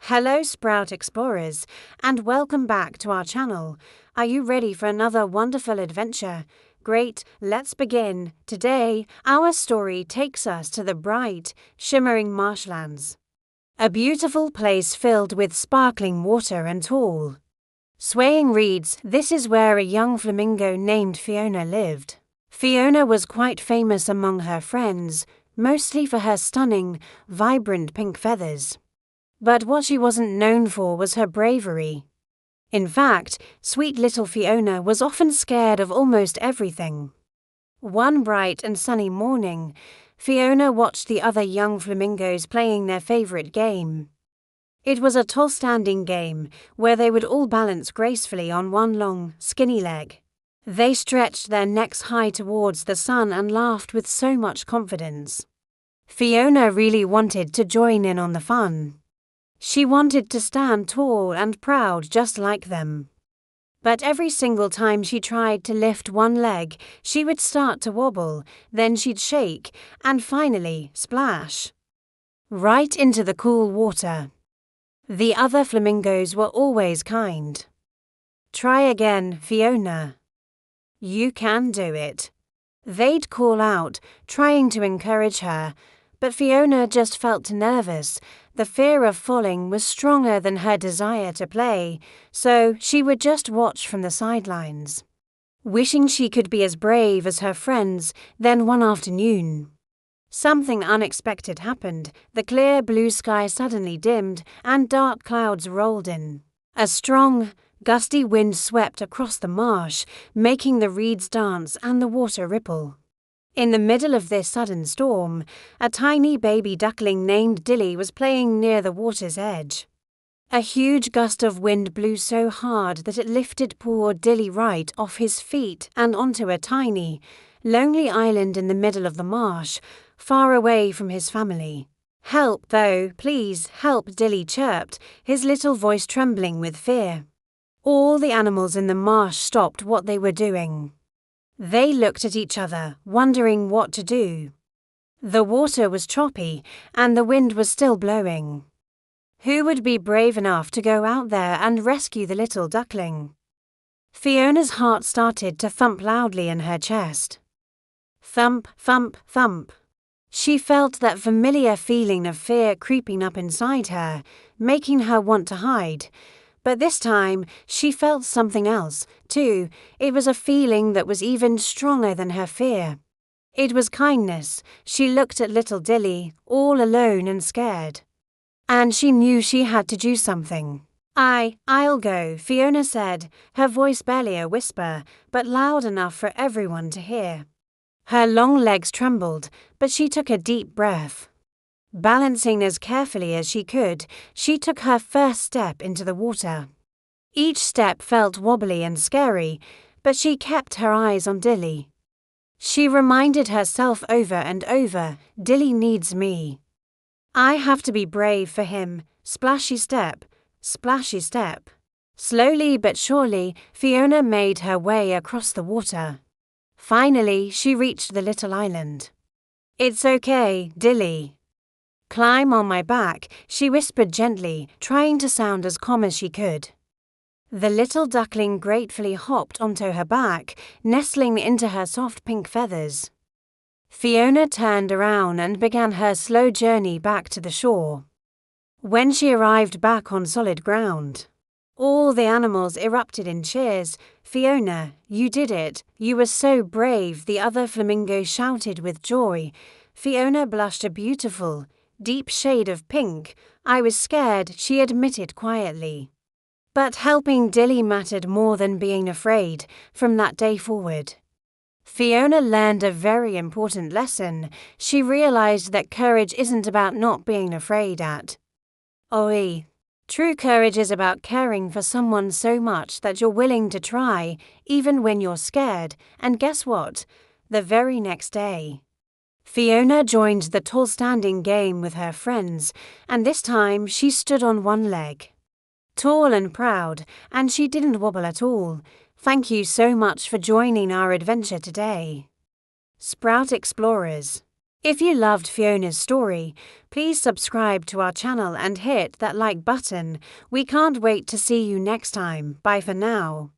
Hello Sprout Explorers, and welcome back to our channel. Are you ready for another wonderful adventure? Great, let's begin. Today, our story takes us to the bright, shimmering marshlands. A beautiful place filled with sparkling water and tall, swaying reeds. This is where a young flamingo named Fiona lived. Fiona was quite famous among her friends, mostly for her stunning, vibrant pink feathers. But what she wasn't known for was her bravery. In fact, sweet little Fiona was often scared of almost everything. One bright and sunny morning, Fiona watched the other young flamingos playing their favorite game. It was a tall standing game where they would all balance gracefully on one long, skinny leg. They stretched their necks high towards the sun and laughed with so much confidence. Fiona really wanted to join in on the fun. She wanted to stand tall and proud just like them. But every single time she tried to lift one leg, she would start to wobble, then she'd shake, and finally splash right into the cool water. The other flamingos were always kind. "Try again, Fiona. You can do it," they'd call out, trying to encourage her, but Fiona just felt nervous. The fear of falling was stronger than her desire to play, so she would just watch from the sidelines, wishing she could be as brave as her friends. Then one afternoon, something unexpected happened. The clear blue sky suddenly dimmed and dark clouds rolled in. A strong, gusty wind swept across the marsh, making the reeds dance and the water ripple. In the middle of this sudden storm, a tiny baby duckling named Dilly was playing near the water's edge. A huge gust of wind blew so hard that it lifted poor Dilly right off his feet and onto a tiny, lonely island in the middle of the marsh, far away from his family. "Help, though, please, help," Dilly chirped, his little voice trembling with fear. All the animals in the marsh stopped what they were doing. They looked at each other, wondering what to do. The water was choppy, and the wind was still blowing. Who would be brave enough to go out there and rescue the little duckling? Fiona's heart started to thump loudly in her chest. Thump, thump, thump. She felt that familiar feeling of fear creeping up inside her, making her want to hide. But this time, she felt something else, too. It was a feeling that was even stronger than her fear. It was kindness. She looked at little Dilly, all alone and scared. And she knew she had to do something. I'll go," Fiona said, her voice barely a whisper, but loud enough for everyone to hear. Her long legs trembled, but she took a deep breath. Balancing as carefully as she could, she took her first step into the water. Each step felt wobbly and scary, but she kept her eyes on Dilly. She reminded herself over and over, "Dilly needs me. I have to be brave for him." Splashy step, splashy step. Slowly but surely, Fiona made her way across the water. Finally, she reached the little island. "It's okay, Dilly. Climb on my back," she whispered gently, trying to sound as calm as she could. The little duckling gratefully hopped onto her back, nestling into her soft pink feathers. Fiona turned around and began her slow journey back to the shore. When she arrived back on solid ground, all the animals erupted in cheers. "Fiona, you did it. You were so brave," the other flamingos shouted with joy. Fiona blushed a beautiful, deep shade of pink. "I was scared," she admitted quietly. But helping Dilly mattered more than being afraid. From that day forward, Fiona learned a very important lesson. She realized that courage isn't about not being afraid at all. True courage is about caring for someone so much that you're willing to try, even when you're scared. And guess what? The very next day, Fiona joined the tall standing game with her friends, and this time she stood on one leg, tall and proud, and she didn't wobble at all. Thank you so much for joining our adventure today, Sprout Explorers. If you loved Fiona's story, please subscribe to our channel and hit that like button. We can't wait to see you next time. Bye for now.